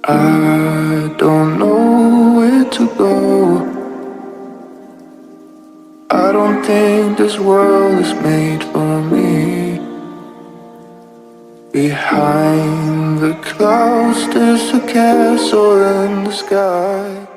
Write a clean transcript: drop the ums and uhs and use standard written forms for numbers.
I don't know where to go. I don't think this world is made for me. Behind the clouds, there's a castle in the sky.